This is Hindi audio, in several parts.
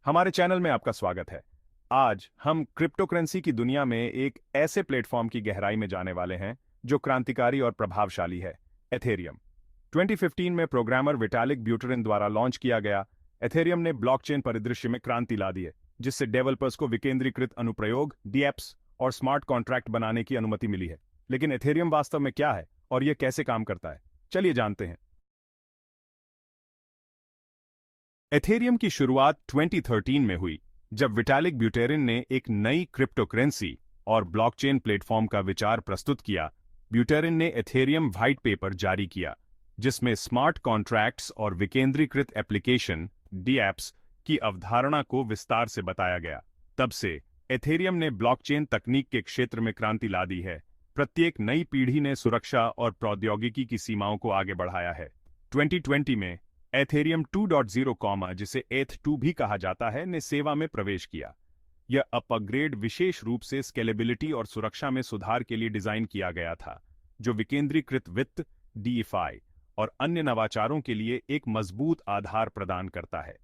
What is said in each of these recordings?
हमारे चैनल में आपका स्वागत है। आज हम क्रिप्टोकरेंसी की दुनिया में एक ऐसे प्लेटफॉर्म की गहराई में जाने वाले हैं जो क्रांतिकारी और प्रभावशाली है, एथेरियम। 2015 में प्रोग्रामर विटालिक ब्यूटेरिन द्वारा लॉन्च किया गया एथेरियम ने ब्लॉकचेन परिदृश्य में क्रांति ला दी है, जिससे डेवलपर्स को विकेंद्रीकृत अनुप्रयोग, डीएप्स और स्मार्ट कॉन्ट्रैक्ट बनाने की अनुमति मिली है। लेकिन एथेरियम वास्तव में क्या है और यह कैसे काम करता है, चलिए जानते हैं। एथेरियम की शुरुआत 2013 में हुई, जब विटालिक ब्यूटेरिन ने एक नई क्रिप्टोकरेंसी और ब्लॉकचेन प्लेटफॉर्म का विचार प्रस्तुत किया। ब्यूटेरिन ने एथेरियम व्हाइट पेपर जारी किया, जिसमें स्मार्ट कॉन्ट्रैक्ट्स और विकेंद्रीकृत एप्लीकेशन डीएप्स की अवधारणा को विस्तार से बताया गया। तब से एथेरियम ने ब्लॉकचेन तकनीक के क्षेत्र में क्रांति ला दी है। प्रत्येक नई पीढ़ी ने सुरक्षा और प्रौद्योगिकी की सीमाओं को आगे बढ़ाया है। 2020 में एथेरियम 2.0, जिसे ETH2 भी कहा जाता है, ने सेवा में प्रवेश किया। यह अपग्रेड विशेष रूप से स्केलेबिलिटी और सुरक्षा में सुधार के लिए डिजाइन किया गया था, जो विकेंद्रीकृत वित्त, DeFi और अन्य नवाचारों के लिए एक मजबूत आधार प्रदान करता है।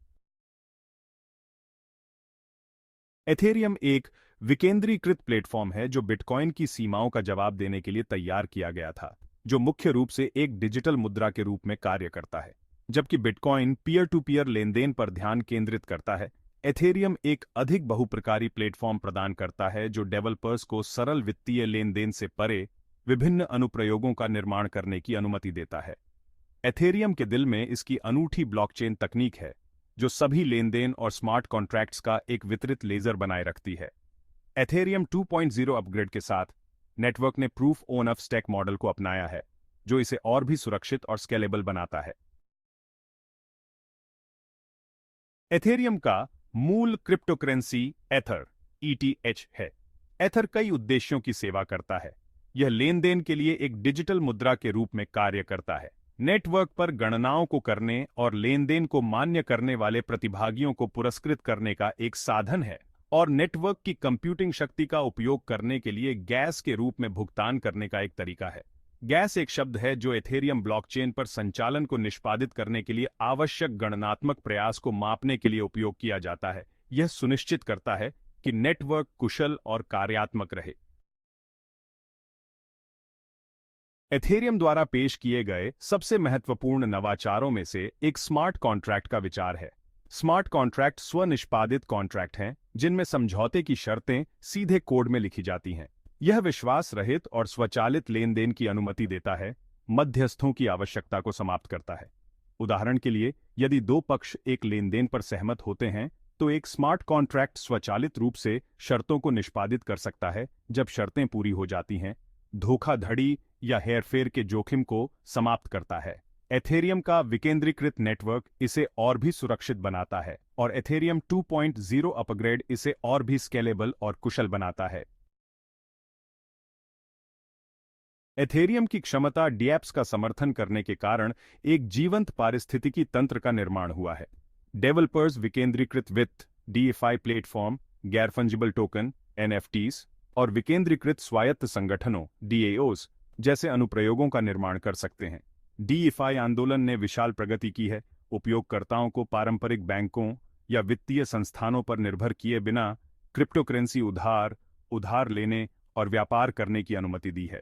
एथेरियम एक विकेंद्रीकृत प्लेटफॉर्म है जो बिटकॉइन की सीमाओं का जवाब देने के लिए तैयार किया गया था, जो मुख्य रूप से एक डिजिटल मुद्रा के रूप में कार्य करता है। जबकि बिटकॉइन पीयर टू पीयर लेनदेन पर ध्यान केंद्रित करता है, एथेरियम एक अधिक बहुप्रकारी प्लेटफॉर्म प्रदान करता है जो डेवलपर्स को सरल वित्तीय लेनदेन से परे विभिन्न अनुप्रयोगों का निर्माण करने की अनुमति देता है। एथेरियम के दिल में इसकी अनूठी ब्लॉकचेन तकनीक है, जो सभी लेनदेन और स्मार्ट कॉन्ट्रैक्ट्स का एक वितरित लेजर बनाए रखती है। एथेरियम 2.0 अपग्रेड के साथ नेटवर्क ने प्रूफ ऑफ स्टेक मॉडल को अपनाया है, जो इसे और भी सुरक्षित और स्केलेबल बनाता है। एथेरियम का मूल क्रिप्टोकरेंसी एथर ETH है। एथर कई उद्देश्यों की सेवा करता है। यह लेनदेन के लिए एक डिजिटल मुद्रा के रूप में कार्य करता है, नेटवर्क पर गणनाओं को करने और लेनदेन को मान्य करने वाले प्रतिभागियों को पुरस्कृत करने का एक साधन है, और नेटवर्क की कंप्यूटिंग शक्ति का उपयोग करने के लिए गैस के रूप में भुगतान करने का एक तरीका है। गैस एक शब्द है जो एथेरियम ब्लॉकचेन पर संचालन को निष्पादित करने के लिए आवश्यक गणनात्मक प्रयास को मापने के लिए उपयोग किया जाता है। यह सुनिश्चित करता है कि नेटवर्क कुशल और कार्यात्मक रहे। एथेरियम द्वारा पेश किए गए सबसे महत्वपूर्ण नवाचारों में से एक स्मार्ट कॉन्ट्रैक्ट का विचार है। स्मार्ट कॉन्ट्रैक्ट स्वनिष्पादित कॉन्ट्रैक्ट हैं, जिनमें समझौते की शर्तें सीधे कोड में लिखी जाती हैं। यह विश्वास रहित और स्वचालित लेनदेन की अनुमति देता है, मध्यस्थों की आवश्यकता को समाप्त करता है। उदाहरण के लिए, यदि दो पक्ष एक लेनदेन पर सहमत होते हैं, तो एक स्मार्ट कॉन्ट्रैक्ट स्वचालित रूप से शर्तों को निष्पादित कर सकता है जब शर्तें पूरी हो जाती हैं, धोखाधड़ी या हेरफेर के जोखिम को समाप्त करता है। एथेरियम का विकेंद्रीकृत नेटवर्क इसे और भी सुरक्षित बनाता है, और एथेरियम 2.0 अपग्रेड इसे और भी स्केलेबल और कुशल बनाता है। एथेरियम की क्षमता डीएप्स का समर्थन करने के कारण एक जीवंत पारिस्थितिकी तंत्र का निर्माण हुआ है। डेवलपर्स विकेंद्रीकृत वित्त, DeFi प्लेटफॉर्म, गैर फंजिबल टोकन NFTs और विकेंद्रीकृत स्वायत्त संगठनों DAOs जैसे अनुप्रयोगों का निर्माण कर सकते हैं। DeFi आंदोलन ने विशाल प्रगति की है, उपयोगकर्ताओं को पारंपरिक बैंकों या वित्तीय संस्थानों पर निर्भर किए बिना क्रिप्टोकरेंसी उधार लेने और व्यापार करने की अनुमति दी है।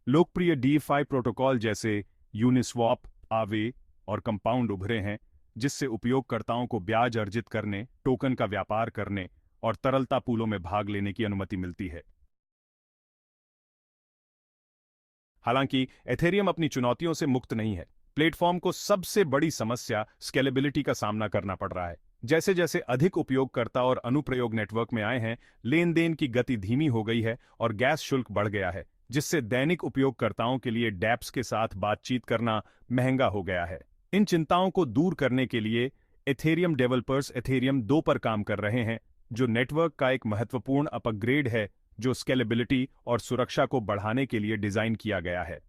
लोकप्रिय DeFi प्रोटोकॉल जैसे यूनिस्वॉप, आवे और कंपाउंड उभरे हैं, जिससे उपयोगकर्ताओं को ब्याज अर्जित करने, टोकन का व्यापार करने और तरलता पूलों में भाग लेने की अनुमति मिलती है। हालांकि एथेरियम अपनी चुनौतियों से मुक्त नहीं है। प्लेटफॉर्म को सबसे बड़ी समस्या स्केलेबिलिटी का सामना करना पड़ रहा है। जैसे जैसे अधिक उपयोगकर्ता और अनुप्रयोग नेटवर्क में आए हैं, लेनदेन की गति धीमी हो गई है और गैस शुल्क बढ़ गया है, जिससे दैनिक उपयोगकर्ताओं के लिए डैप्स के साथ बातचीत करना महंगा हो गया है। इन चिंताओं को दूर करने के लिए एथेरियम डेवलपर्स एथेरियम 2 पर काम कर रहे हैं, जो नेटवर्क का एक महत्वपूर्ण अपग्रेड है जो स्केलेबिलिटी और सुरक्षा को बढ़ाने के लिए डिजाइन किया गया है।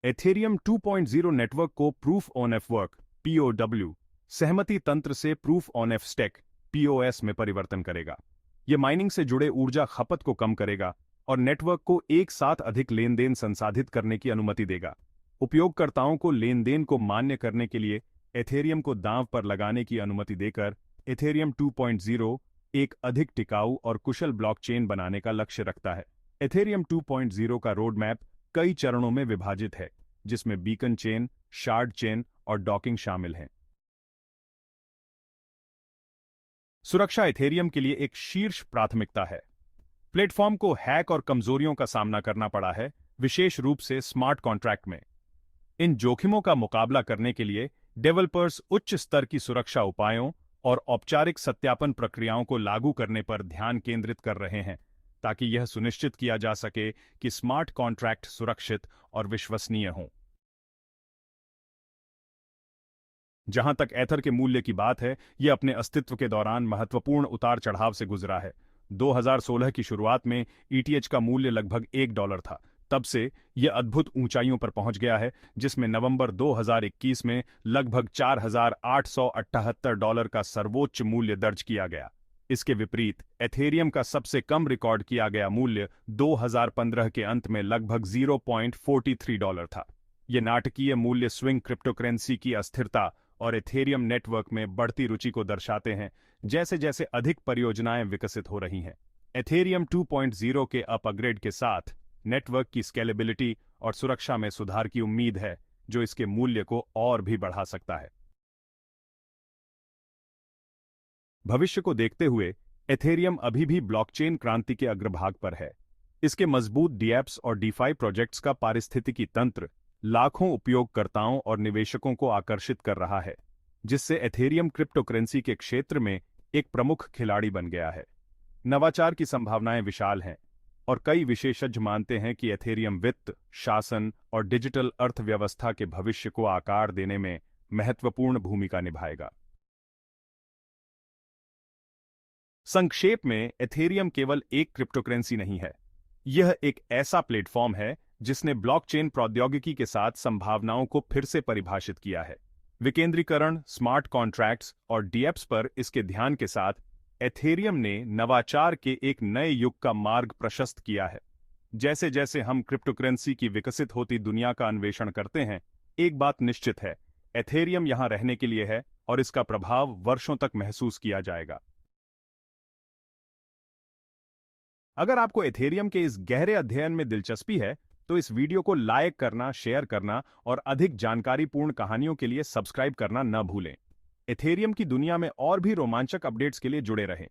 एथेरियम 2.0 नेटवर्क को प्रूफ ऑफ वर्क POW सहमति तंत्र से प्रूफ ऑफ स्टेक POS में परिवर्तन करेगा। यह माइनिंग से जुड़े ऊर्जा खपत को कम करेगा और नेटवर्क को एक साथ अधिक लेनदेन संसाधित करने की अनुमति देगा। उपयोगकर्ताओं को लेनदेन को मान्य करने के लिए एथेरियम को दांव पर लगाने की अनुमति देकर एथेरियम 2.0 एक अधिक टिकाऊ और कुशल ब्लॉकचेन बनाने का लक्ष्य रखता है। एथेरियम 2.0 का रोड मैप कई चरणों में विभाजित है, जिसमें बीकन चेन, शार्ड चेन और डॉकिंग शामिल हैं। सुरक्षा एथेरियम के लिए एक शीर्ष प्राथमिकता है। प्लेटफॉर्म को हैक और कमजोरियों का सामना करना पड़ा है, विशेष रूप से स्मार्ट कॉन्ट्रैक्ट में। इन जोखिमों का मुकाबला करने के लिए डेवलपर्स उच्च स्तर की सुरक्षा उपायों और औपचारिक सत्यापन प्रक्रियाओं को लागू करने पर ध्यान केंद्रित कर रहे हैं, ताकि यह सुनिश्चित किया जा सके कि स्मार्ट कॉन्ट्रैक्ट सुरक्षित और विश्वसनीय हों। जहां तक एथर के मूल्य की बात है, यह अपने अस्तित्व के दौरान महत्वपूर्ण उतार चढ़ाव से गुजरा है। 2016 की शुरुआत में ईटीएच का मूल्य लगभग $1 था। तब से यह अद्भुत ऊंचाइयों पर पहुंच गया है, जिसमें नवंबर 2021 में लगभग $4,878 का सर्वोच्च मूल्य दर्ज किया गया। इसके विपरीत एथेरियम का सबसे कम रिकॉर्ड किया गया मूल्य 2015 के अंत में लगभग $0.43 था। यह नाटकीय मूल्य स्विंग क्रिप्टोकरेंसी की अस्थिरता और एथेरियम नेटवर्क में बढ़ती रुचि को दर्शाते हैं, जैसे जैसे अधिक परियोजनाएं विकसित हो रही हैं। एथेरियम 2.0 के अपग्रेड के साथ नेटवर्क की स्केलेबिलिटी और सुरक्षा में सुधार की उम्मीद है, जो इसके मूल्य को और भी बढ़ा सकता है। भविष्य को देखते हुए एथेरियम अभी भी ब्लॉकचेन क्रांति के अग्रभाग पर है। इसके मजबूत डीएप्स और डीफाई प्रोजेक्ट्स का पारिस्थितिकी तंत्र लाखों उपयोगकर्ताओं और निवेशकों को आकर्षित कर रहा है, जिससे एथेरियम क्रिप्टोकरेंसी के क्षेत्र में एक प्रमुख खिलाड़ी बन गया है। नवाचार की संभावनाएं विशाल हैं, और कई विशेषज्ञ मानते हैं कि एथेरियम वित्त, शासन और डिजिटल अर्थव्यवस्था के भविष्य को आकार देने में महत्वपूर्ण भूमिका निभाएगा। संक्षेप में, एथेरियम केवल एक क्रिप्टोकरेंसी नहीं है। यह एक ऐसा प्लेटफॉर्म है जिसने ब्लॉकचेन प्रौद्योगिकी के साथ संभावनाओं को फिर से परिभाषित किया है। विकेंद्रीकरण, स्मार्ट कॉन्ट्रैक्ट्स और डीएप्स पर इसके ध्यान के साथ एथेरियम ने नवाचार के एक नए युग का मार्ग प्रशस्त किया है। जैसे जैसे हम क्रिप्टोकरेंसी की विकसित होती दुनिया का अन्वेषण करते हैं, एक बात निश्चित है, एथेरियम यहां रहने के लिए है और इसका प्रभाव वर्षों तक महसूस किया जाएगा। अगर आपको एथेरियम के इस गहरे अध्ययन में दिलचस्पी है, तो इस वीडियो को लाइक करना, शेयर करना और अधिक जानकारीपूर्ण कहानियों के लिए सब्सक्राइब करना न भूलें। एथेरियम की दुनिया में और भी रोमांचक अपडेट्स के लिए जुड़े रहें।